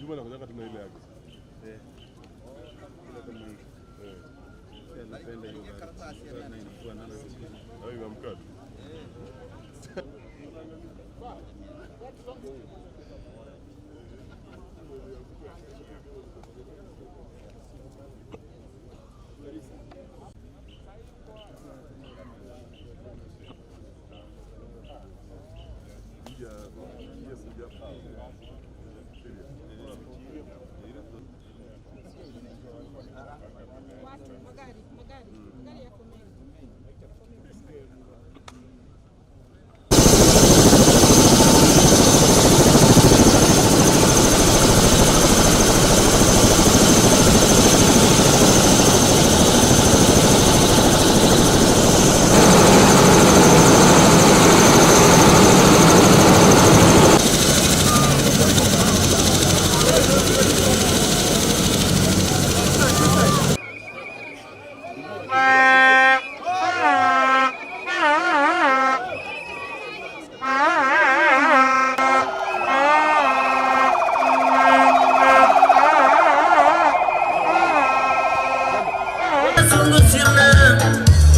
Juma na kutaka tuna ile yake. Ile kama hii. Napenda hiyo karatasi ya nani inakuwa nayo. Hayo ni mkate. Magari yako mengi.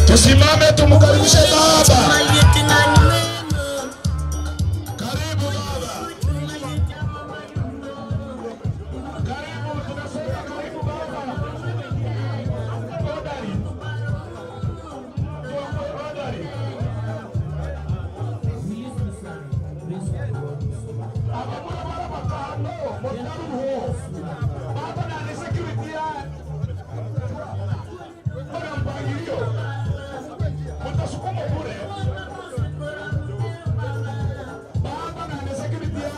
Tusimame tumkaribishe baba. Karibu baba. Karibu, tunasema karibu baba. Hodari. Hodari. Ababura mara makano, motaru ho. Baba na ni security ya. Ona mpangilio. Mutasukuma bure. Baba na ni security ya.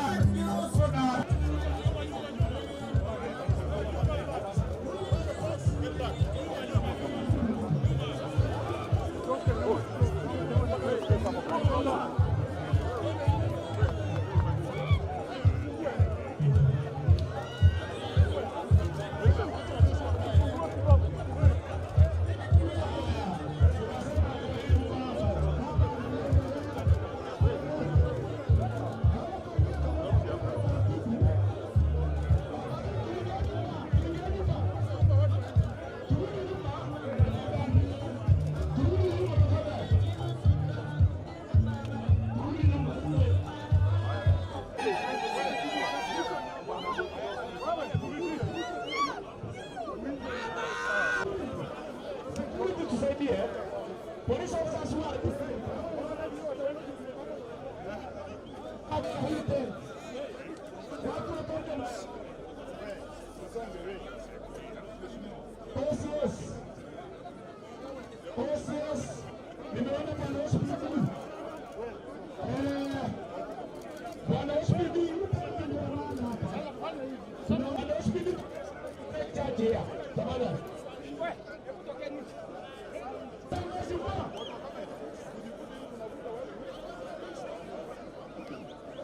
Police officers who are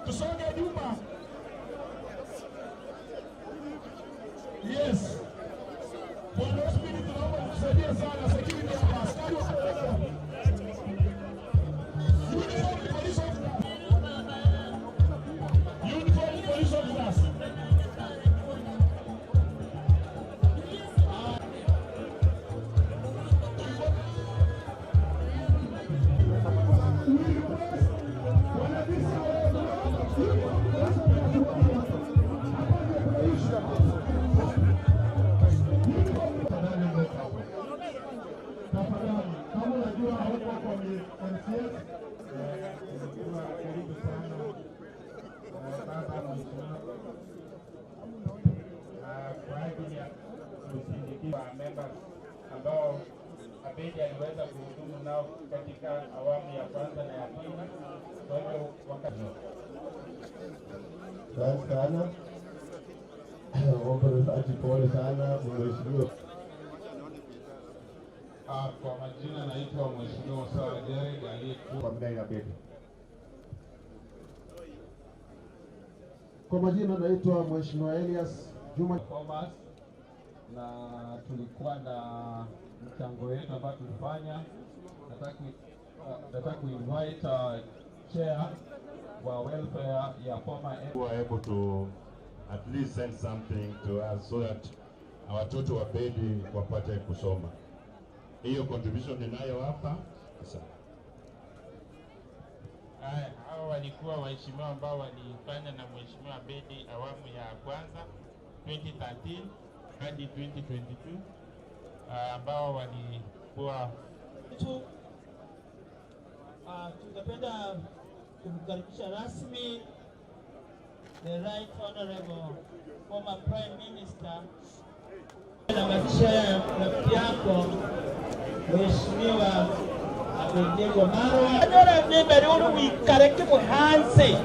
tusonge nyuma. Yes. Bwana hospitali tunaomba kusaidia sana security ya askari wa uniform police officers. Uniform police officers. ambao Abedi aliweza kuhudumu nao katika awamu ya kwanza na ya pili. Kwa hivyo wakati sana waombaji pole sana mheshimiwa. Kwa majina naitwa Mheshimiwa Sawa Derek aliyekuwa mdai na Abedi. Kwa majina naitwa Mheshimiwa Elias Juma Thomas, na tulikuwa na mchango wetu ambao tulifanya. Nataka kuinvite chair wa welfare ya former who are able to at least send something to us so that watoto wa Bedi wapate kusoma. Hiyo contribution ninayo hapa. Hao walikuwa waheshimiwa ambao walifanya na mheshimiwa Bedi awamu ya kwanza 2013 hadi 2022 ambao walikuwa tungependa kumkaribisha rasmi the right honorable former prime minister na maisha ya rafiki yako mheshimiwa Abednego Marwa nora nimeri uru wikareke muhanse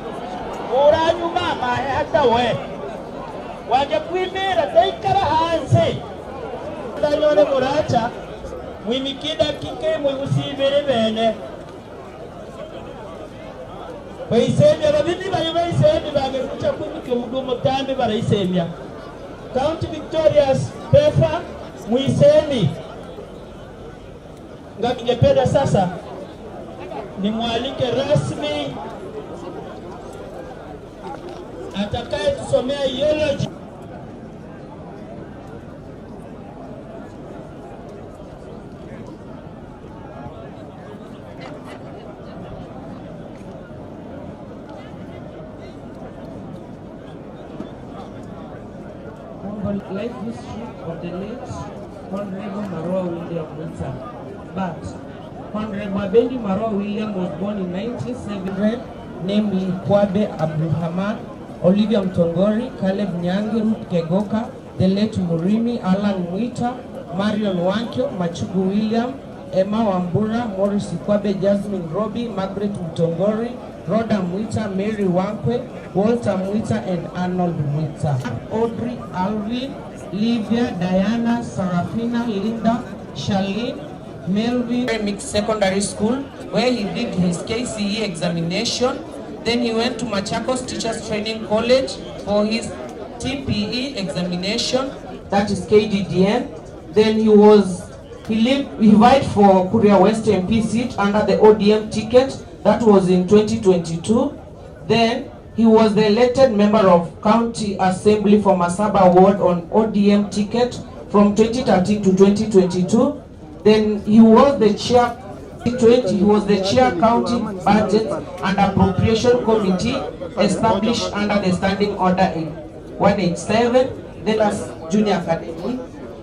uranyu mama hata we waje kwimera daikara hanse ndanyone muracha mwimikida kike mwusibere bene Baisemia babindi baisemia bagekucha kumike mudumo tambe baraisemia County Victoria's Pefa muisemi ngakingependa sasa nimwalike rasmi atakaye tusomea eulogy life history of the late Honorable Marwa William Winter. But Honorable Abendi Marwa William was born in 1970, namely Kwabe Abdulrahman, Olivia Mtongori, Caleb Nyangi, Ruth Kegoka, the late Murimi, Alan Mwita, Marion Wankyo, Machugu William, Emma Wambura, Morris Kwabe, Jasmine Robi, Margaret Mtongori, Rhoda Mwita, Mary Wankwe, Walter Mwita, and Arnold Mwita. Audrey, Alvin, Livia, Diana, Sarafina, Linda, Charlene, Melvin. Mixed Secondary School, where he did his KCE examination. Then he went to Machakos Teachers Training College for his TPE examination, that is KDDN. Then he vied for Kuria West MP seat under the ODM ticket. That was in 2022. Then he was the elected member of County Assembly for Masaba Ward on ODM ticket from 2013 to 2022. Then he was the chair. He was the chair County Budget and Appropriation Committee established under the Standing Order in 187. Then as Junior Academy.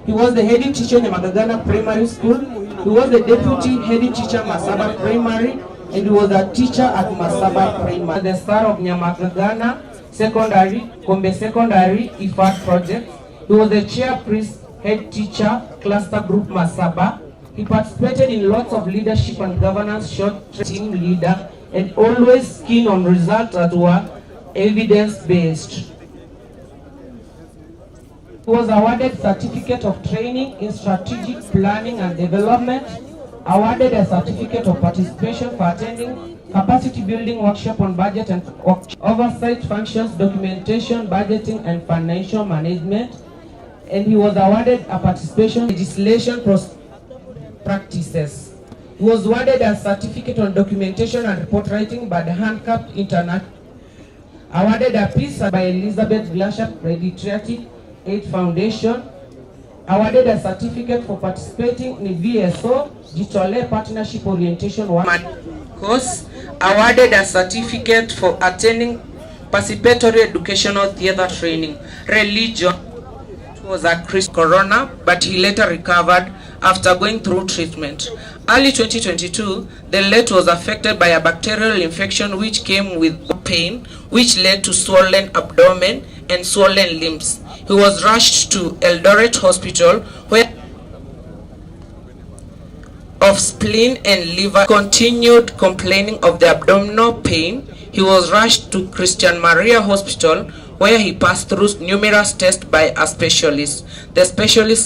He was the head teacher in Magagana Primary School. He was the deputy head teacher Masaba Primary. And he was a teacher at Masaba Primary. The star of Nyamagagana Secondary, Kombe Secondary, IFAD project. He was the chair priest, head teacher, cluster group Masaba. He participated in lots of leadership and governance, short team leader, and always keen on results that were evidence-based. He was awarded Certificate of Training in Strategic Planning and Development, awarded a Certificate of Participation for attending Capacity Building Workshop on Budget and Oversight Functions, Documentation, Budgeting and Financial Management, and he was awarded a Participation Legislation Practices. He was awarded a Certificate on Documentation and Report Writing by the Handcuffed Internet, awarded a piece by Elizabeth Glashak Paediatric Aid Foundation, awarded a certificate for participating in VSO Digital Partnership Orientation course, awarded a certificate for attending participatory educational theater training. Religion was a Christ corona, but he later recovered after going through treatment. Early 2022, the late was affected by a bacterial infection which came with pain, which led to swollen abdomen and swollen limbs. He was rushed to Eldoret Hospital where of spleen and liver continued complaining of the abdominal pain. He was rushed to Christian Maria Hospital where he passed through numerous tests by a specialist. The specialist